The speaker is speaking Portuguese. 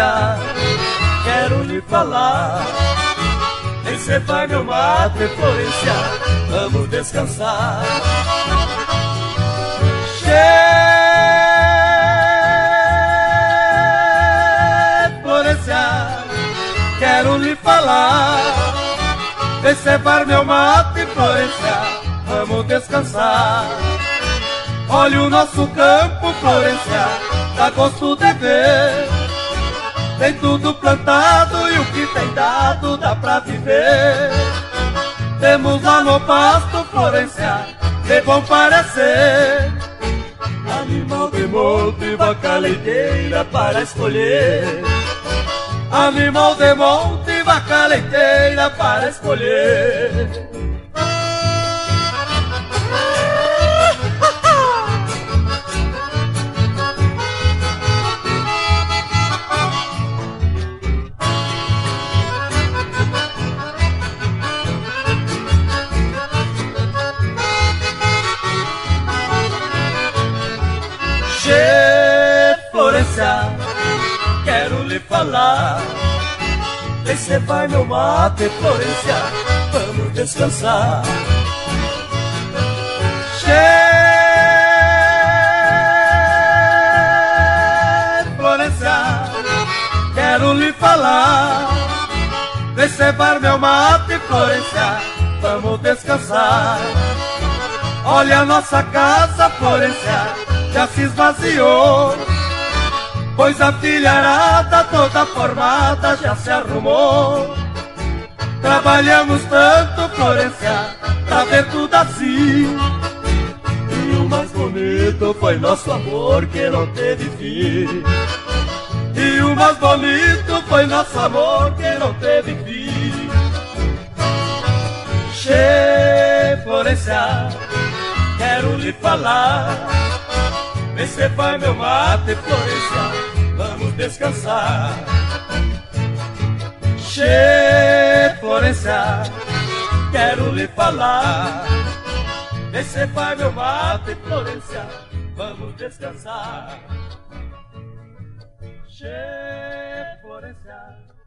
Florência, quero lhe falar. Vem cevar meu mate, Florência, vamos descansar. Florência, quero lhe falar. Vem cevar meu mate, Florência, vamos descansar. Olha o nosso campo, Florência, dá gosto de ver. Tem tudo plantado e o que tem dado dá pra viver. Temos lá no pasto, Florência, de bom parecer. Animal de monte, vaca leiteira para escolher. Animal de monte, vaca leiteira para escolher. Florência, quero lhe falar. Vem cevar meu mate, Florência, vamos descansar. Florência, quero lhe falar. Vem cevar meu mate, Florência, vamos descansar. Olha a nossa casa, Florência, já se esvaziou, pois a filharada toda formada já se arrumou. Trabalhamos tanto, Florência, pra ver tudo assim. E o mais bonito foi nosso amor que não teve fim. E o mais bonito foi nosso amor que não teve fim. Florência, quero lhe falar. Vem cevar meu mate, Florência, vamos descansar. Florência, quero lhe falar. Vem cevar meu mate, Florência, vamos descansar. Florência.